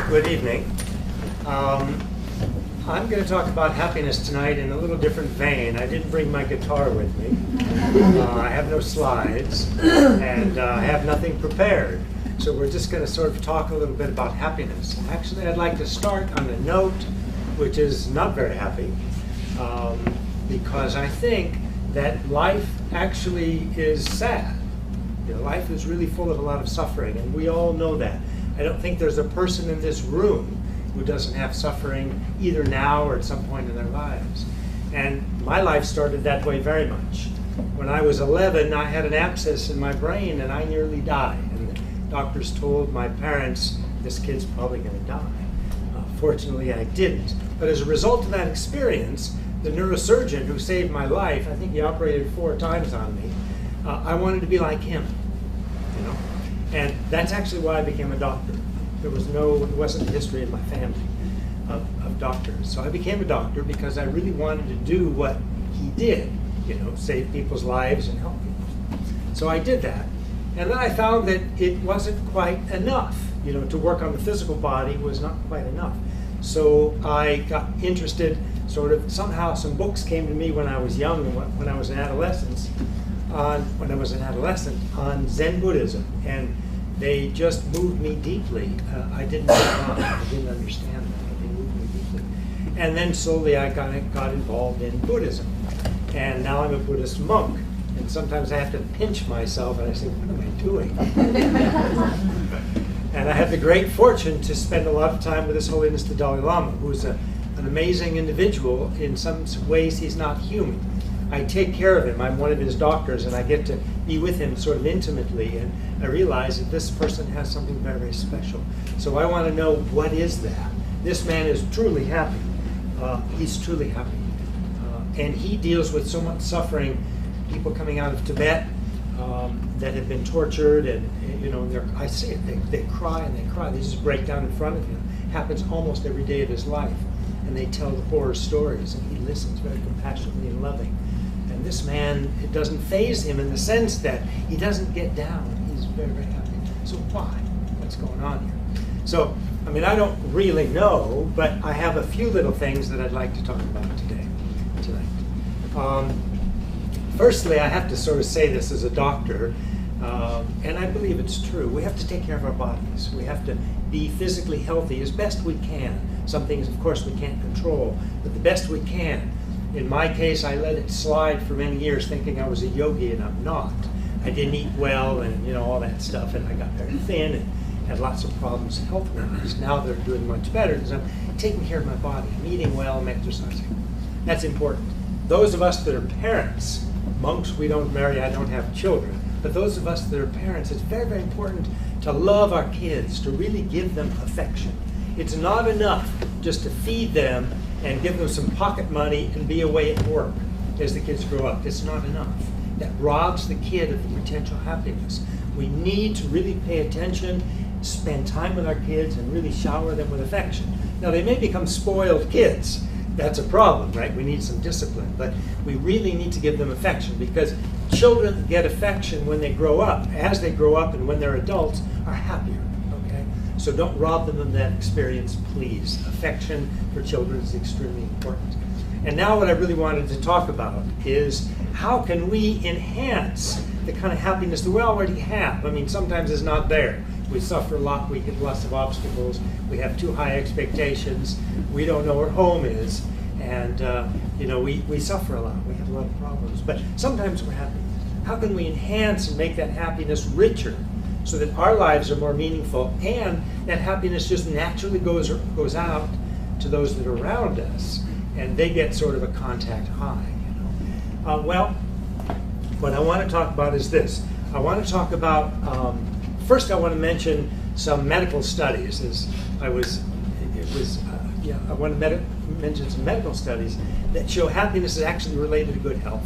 Good evening. I'm going to talk about happiness tonight in a little different vein. I didn't bring my guitar with me. I have no slides, and I have nothing prepared. So we're just going to sort of talk a little bit about happiness. Actually, I'd like to start on a note which is not very happy, because I think that life actually is sad. You know, life is really full of a lot of suffering, and we all know that. I don't think there's a person in this room who doesn't have suffering either now or at some point in their lives. And my life started that way very much. When I was 11, I had an abscess in my brain and I nearly died. And the doctors told my parents, this kid's probably going to die. Fortunately, I didn't. But as a result of that experience, the neurosurgeon who saved my life, I think he operated 4 times on me, I wanted to be like him, you know. And that's actually why I became a doctor. There wasn't a history in my family of doctors. So I became a doctor because I really wanted to do what he did, you know, save people's lives and help people. So I did that. And then I found that it wasn't quite enough. You know, to work on the physical body was not quite enough. So I got interested, sort of, somehow some books came to me when I was young, when I was an adolescent, on Zen Buddhism, and they just moved me deeply. I didn't understand them, but they moved me deeply. And then slowly I got involved in Buddhism, and now I'm a Buddhist monk. And sometimes I have to pinch myself, and I say, what am I doing? And I had the great fortune to spend a lot of time with His Holiness the Dalai Lama, who's an amazing individual. In some ways, he's not human. I take care of him. I'm one of his doctors, and I get to be with him sort of intimately, and I realize that this person has something very, very special. So I want to know, what is that? This man is truly happy. He's truly happy. And he deals with so much suffering, people coming out of Tibet that have been tortured, and you know, I see it, they cry and they cry. They just break down in front of him. It happens almost every day of his life. And they tell the horror stories, and he listens very compassionately and loving. And this man, it doesn't faze him in the sense that he doesn't get down. He's very, very happy. So why? What's going on here? So, I mean, I don't really know, but I have a few little things that I'd like to talk about tonight. Firstly, I have to sort of say this as a doctor, and I believe it's true. We have to take care of our bodies. We have to be physically healthy as best we can. Some things, of course, we can't control, but the best we can. In my case, I let it slide for many years thinking I was a yogi, and I'm not. I didn't eat well and, you know, all that stuff, and I got very thin and had lots of problems health-wise. Now they're doing much better because I'm taking care of my body. I'm eating well, I'm exercising. That's important. Those of us that are parents, monks, we don't marry, I don't have children, but those of us that are parents, it's very, very important to love our kids, to really give them affection. It's not enough just to feed them and give them some pocket money and be away at work as the kids grow up. It's not enough. That robs the kid of the potential happiness. We need to really pay attention, spend time with our kids, and really shower them with affection. Now, they may become spoiled kids. That's a problem, right? We need some discipline, but we really need to give them affection, because children get affection when they grow up. As they grow up and when they're adults, are happier, okay? So don't rob them of that experience, please. Affection for children is extremely important. And now what I really wanted to talk about is, how can we enhance the kind of happiness that we already have? I mean, sometimes it's not there. We suffer a lot, we get lots of obstacles, we have too high expectations, we don't know where home is, and you know, we suffer a lot, we have a lot of problems, but sometimes we're happy. How can we enhance and make that happiness richer so that our lives are more meaningful, and that happiness just naturally goes out to those that are around us, and they get sort of a contact high, you know? Well, what I want to talk about is this. I want to talk about first, I want to mention some medical studies. I want to mention some medical studies that show happiness is actually related to good health.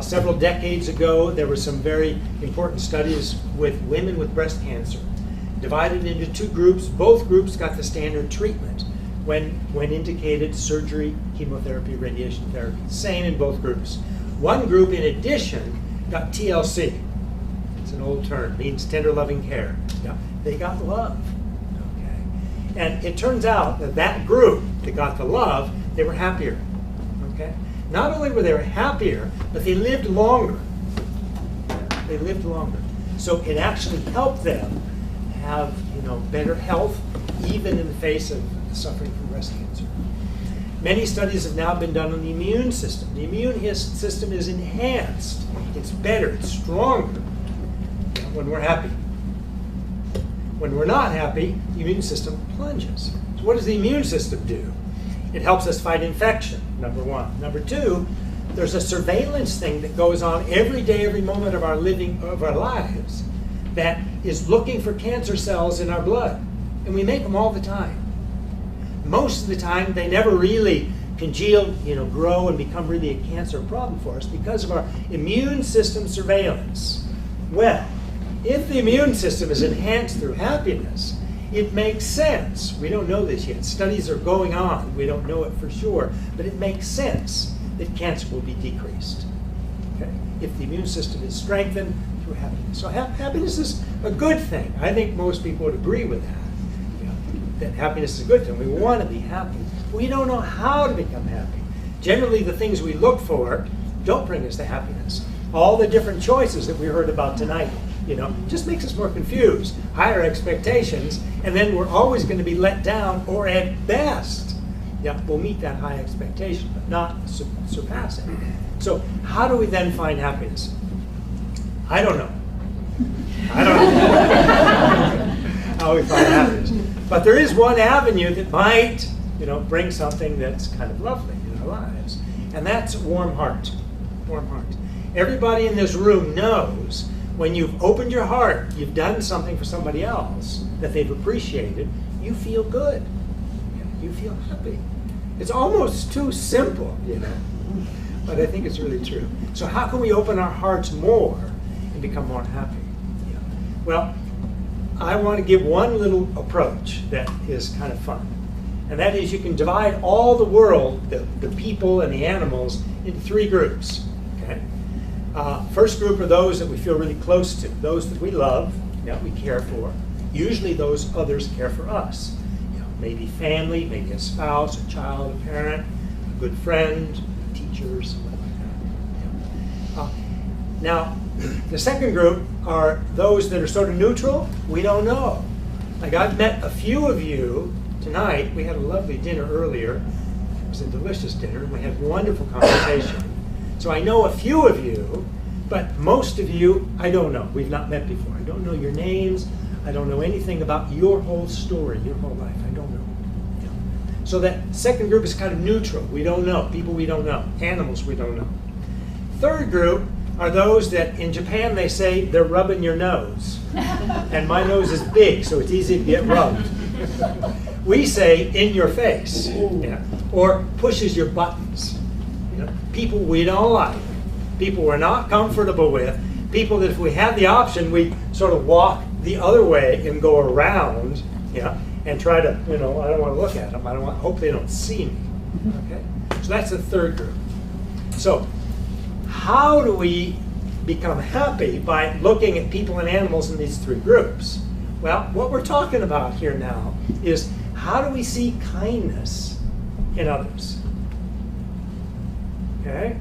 Several decades ago, there were some very important studies with women with breast cancer, divided into 2 groups. Both groups got the standard treatment when indicated: surgery, chemotherapy, radiation therapy. Same in both groups. One group, in addition, got TLC. It's an old term, means tender loving care. Yeah, they got love. Okay. And it turns out that that group that got the love, they were happier. Okay? Not only were they happier, but they lived longer. They lived longer. So it actually helped them have, better health, even in the face of suffering from breast cancer. Many studies have now been done on the immune system. The immune system is enhanced. It's better, it's stronger when we're happy. When we're not happy, the immune system plunges. So what does the immune system do? It helps us fight infection, number one. Number two, there's a surveillance thing that goes on every day, every moment of our lives that is looking for cancer cells in our blood. And we make them all the time. Most of the time, they never really congeal, grow and become really a cancer problem for us because of our immune system surveillance. Well, if the immune system is enhanced through happiness, it makes sense. We don't know this yet. Studies are going on. We don't know it for sure. But it makes sense that cancer will be decreased. Okay? If the immune system is strengthened through happiness. So happiness is a good thing. I think most people would agree with that. That happiness is a good thing. We want to be happy. We don't know how to become happy. Generally, the things we look for don't bring us to happiness. All the different choices that we heard about tonight, just makes us more confused. Higher expectations, and then we're always going to be let down, or at best, we'll meet that high expectation, but not surpass it. So how do we then find happiness? I don't know. How we find happiness. But there is one avenue that might, bring something that's kind of lovely in our lives, and that's warm heart. Warm heart. Everybody in this room knows when you've opened your heart, you've done something for somebody else that they've appreciated, you feel good. You feel happy. It's almost too simple, but I think it's really true. So how can we open our hearts more and become more happy? Well, I want to give one little approach that is kind of fun. And that is you can divide all the world, the people and the animals, into three groups. Okay? First group are those that we feel really close to, those that we love, we care for. Usually those others care for us. Maybe family, maybe a spouse, a child, a parent, a good friend, a teacher, something like that. Now, the second group are those that are sort of neutral. We don't know. Like I've met a few of you tonight. We had a lovely dinner earlier. It was a delicious dinner, and we had wonderful conversation. So I know a few of you, but most of you I don't know. We've not met before. I don't know your names. I don't know anything about your whole story, your whole life. I don't know. So that second group is kind of neutral. We don't know. People we don't know. Animals we don't know. Third group are those that in Japan they say they're rubbing your nose. And my nose is big, so it's easy to get rubbed. We say in your face, or pushes your buttons. People we don't like, people we're not comfortable with, people that if we had the option, we sort of walk the other way and go around, and try to, I don't want to look at them. Hope they don't see me. Okay, so that's the third group. So, how do we become happy by looking at people and animals in these three groups? Well, what we're talking about here now is how do we see kindness in others? Okay?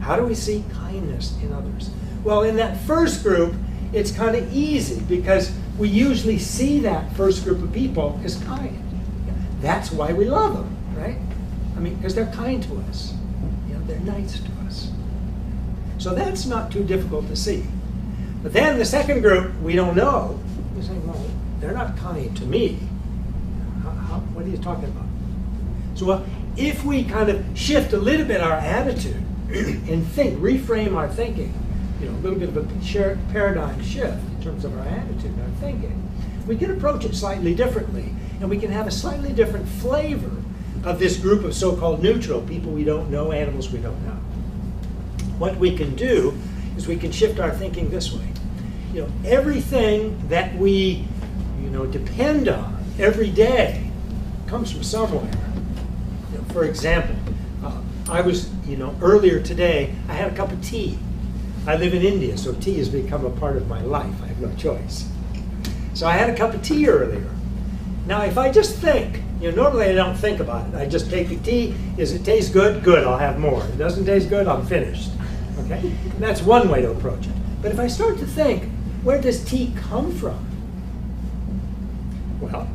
How do we see kindness in others? Well, in that first group, it's kind of easy because we usually see that first group of people as kind. That's why we love them, right? Because they're kind to us. They're nice to us. So that's not too difficult to see. But then the second group, we don't know. We say, well, they're not kind to me. What are you talking about? So if we kind of shift a little bit our attitude and reframe our thinking, a little bit of a paradigm shift in terms of our attitude and our thinking, we can approach it slightly differently, and we can have a slightly different flavor of this group of so-called neutral, people we don't know, animals we don't know. What we can do is we can shift our thinking this way. Everything that we, depend on every day comes from somewhere. For example, I was, earlier today, I had a cup of tea. I live in India, so tea has become a part of my life. I have no choice. So I had a cup of tea earlier. Now, if I just think, normally I don't think about it. I just take the tea. Does it taste good? Good, I'll have more. If it doesn't taste good, I'm finished. Okay? And that's one way to approach it. But if I start to think, where does tea come from? Well,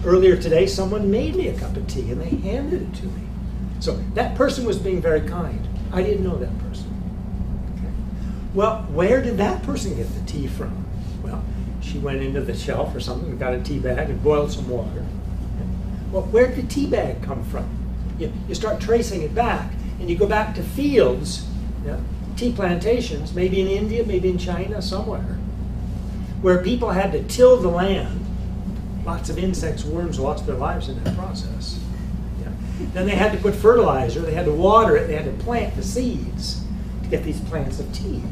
earlier today someone made me a cup of tea and they handed it to me. So that person was being very kind. I didn't know that person. Okay. Well, where did that person get the tea from? Well, she went into the shelf or something and got a tea bag and boiled some water. Well, where did the tea bag come from? You start tracing it back, and you go back to fields, tea plantations, maybe in India, maybe in China, somewhere, where people had to till the land. Lots of insects, worms lost their lives in that process. Then they had to put fertilizer, they had to water it, they had to plant the seeds to get these plants of tea.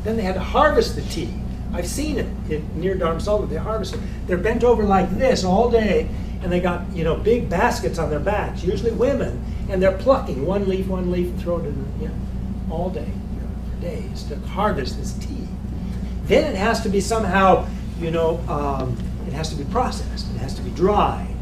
Then they had to harvest the tea. I've seen it near Dharamsala. They harvest it. They're bent over like this all day, and they got big baskets on their backs, usually women, and they're plucking one leaf, and throw it in all day, for days to harvest this tea. Then it has to be somehow, it has to be processed. It has to be dried,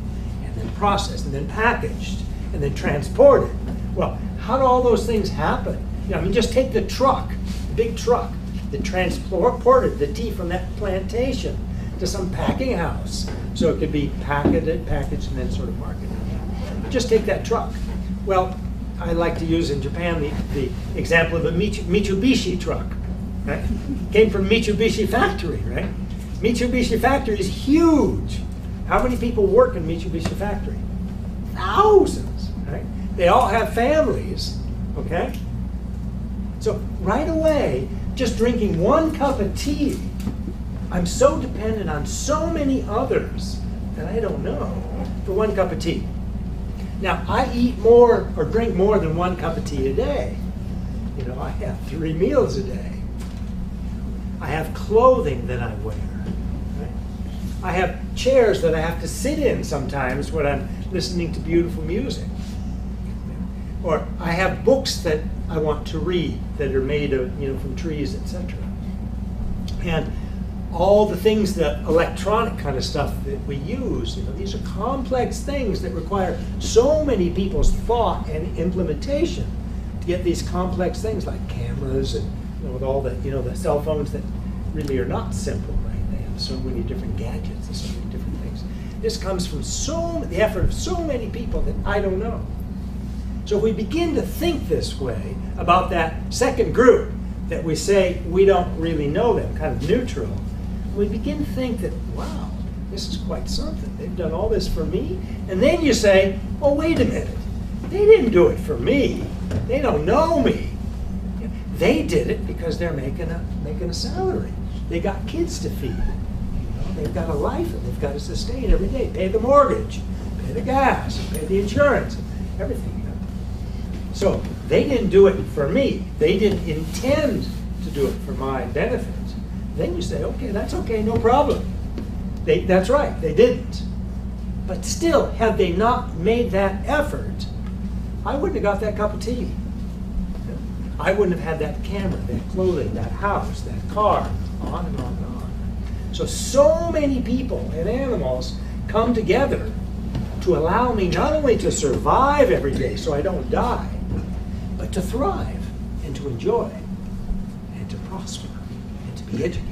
and then processed, and then packaged, and then transported. Well, how do all those things happen? Just take the truck, the big truck that transported the tea from that plantation to some packing house, so it could be packaged, and then sort of marketed. Just take that truck. Well, I like to use in Japan the example of a Mitsubishi truck. Right? Came from Mitsubishi factory, right? Mitsubishi factory is huge. How many people work in Mitsubishi factory? Thousands, right? They all have families, okay? So right away, just drinking one cup of tea, I'm so dependent on so many others that I don't know for one cup of tea. Now, I eat more or drink more than one cup of tea a day. I have 3 meals a day. I have clothing that I wear. Right? I have chairs that I have to sit in sometimes when I'm listening to beautiful music. Or I have books that I want to read that are made of, from trees, etc. And all the things, the electronic kind of stuff that we use, these are complex things that require so many people's thought and implementation to get these complex things like cameras and with all the the cell phones that really are not simple, right? They have so many different gadgets and so many different things. This comes from the effort of so many people that I don't know. So if we begin to think this way about that second group that we say we don't really know them, kind of neutral, we begin to think that, wow, this is quite something. They've done all this for me. And then you say, oh, wait a minute. They didn't do it for me. They don't know me. They did it because they're making a salary. They got kids to feed. They've got a life that they've got to sustain every day. Pay the mortgage, pay the gas, pay the insurance, everything. So they didn't do it for me. They didn't intend to do it for my benefit. Then you say, okay, that's okay, no problem. That's right, they didn't. But still, had they not made that effort, I wouldn't have got that cup of tea. I wouldn't have had that camera, that clothing, that house, that car, on and on and on. So many people and animals come together to allow me not only to survive every day so I don't die, but to thrive and to enjoy and to prosper and to be educated.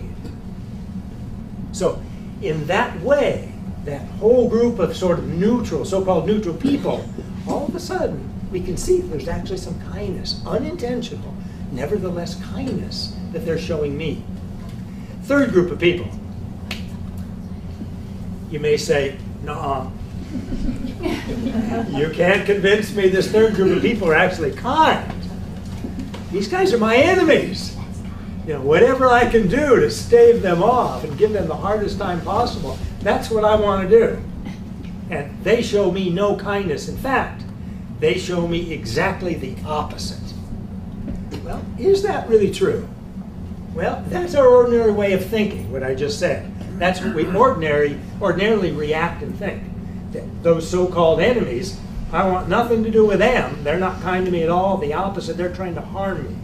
So in that way, that whole group of sort of neutral, so-called neutral people, all of a sudden we can see there's actually some kindness, unintentional, nevertheless kindness that they're showing me. Third group of people. You may say, nuh-uh. You can't convince me this third group of people are actually kind. These guys are my enemies. Whatever I can do to stave them off and give them the hardest time possible, that's what I want to do. And they show me no kindness. In fact, they show me exactly the opposite. Well, is that really true? Well, that's our ordinary way of thinking, what I just said. That's what we ordinarily react and think. That those so-called enemies, I want nothing to do with them. They're not kind to me at all. The opposite, they're trying to harm me.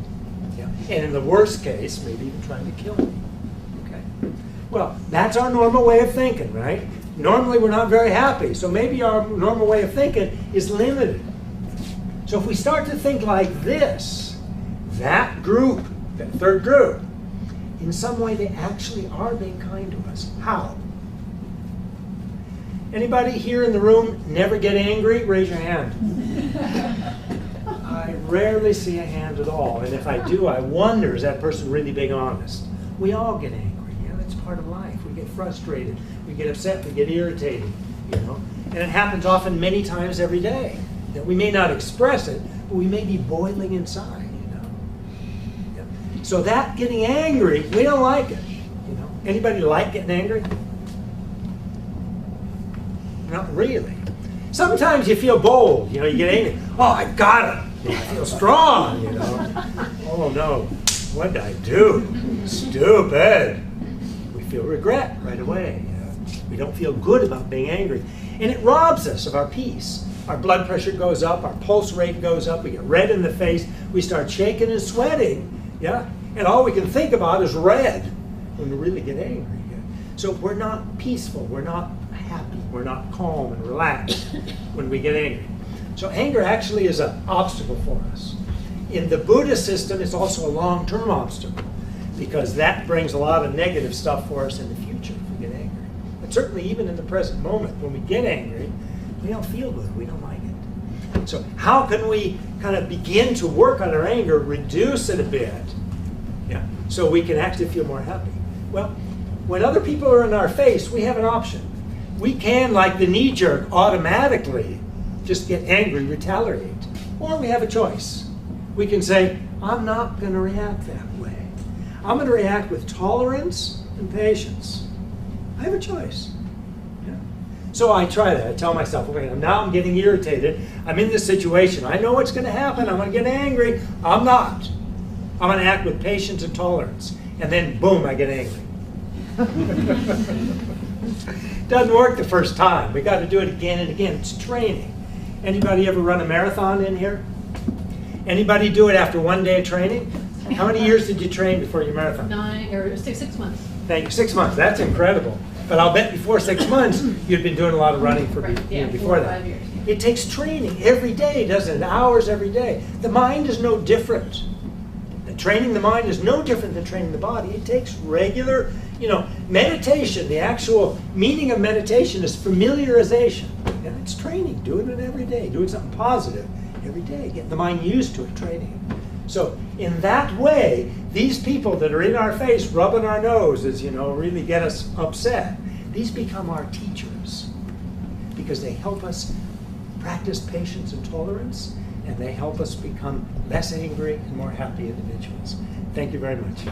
And in the worst case, maybe even trying to kill me. Okay. Well, that's our normal way of thinking, right? Normally we're not very happy, so maybe our normal way of thinking is limited. So if we start to think like this, that group, that third group, in some way they actually are being kind to us. How? Anybody here in the room never get angry? Raise your hand. I rarely see a hand at all, and if I do, I wonder, is that person really being honest? We all get angry. Yeah, that's part of life. We get frustrated, we get upset, we get irritated, you know. And it happens often many times every day. That we may not express it, but we may be boiling inside, you know. Yeah. So that getting angry, we don't like it, you know. Anybody like getting angry? Not really. Sometimes you feel bold, you know, you get angry. Oh, I got it. I feel strong, you know. Oh no, what did I do? Stupid. We feel regret right away. We don't feel good about being angry. And it robs us of our peace. Our blood pressure goes up, our pulse rate goes up, we get red in the face, we start shaking and sweating, yeah? And all we can think about is red when we really get angry. Yeah? So we're not peaceful, we're not happy, we're not calm and relaxed when we get angry. So anger actually is an obstacle for us. In the Buddhist system, it's also a long-term obstacle because that brings a lot of negative stuff for us in the future if we get angry. But certainly even in the present moment, when we get angry, we don't feel good, we don't like it. So how can we kind of begin to work on our anger, reduce it a bit, yeah, so we can actually feel more happy? Well, when other people are in our face, we have an option. We can, like the knee-jerk, automatically just get angry, retaliate. Or we have a choice. We can say, I'm not going to react that way. I'm going to react with tolerance and patience. I have a choice. Yeah. So I try that. I tell myself, okay, now I'm getting irritated. I'm in this situation. I know what's going to happen. I'm going to get angry. I'm not. I'm going to act with patience and tolerance. And then, boom, I get angry. Doesn't work the first time. We got to do it again and again. It's training. Anybody ever run a marathon in here? Anybody do it after one day of training? How many years did you train before your marathon? 6 months. Thank you. 6 months. That's incredible. But I'll bet before 6 months, you'd been doing a lot of running for before that. 5 years. It takes training every day, doesn't it? Hours every day. The mind is no different. Training the mind is no different than training the body. It takes regular, you know, meditation. The actual meaning of meditation is familiarization. And it's training, doing it every day, doing something positive every day, getting the mind used to it, training. So in that way, these people that are in our face, rubbing our noses, you know, really get us upset, these become our teachers because they help us practice patience and tolerance, and they help us become less angry and more happy individuals. Thank you very much.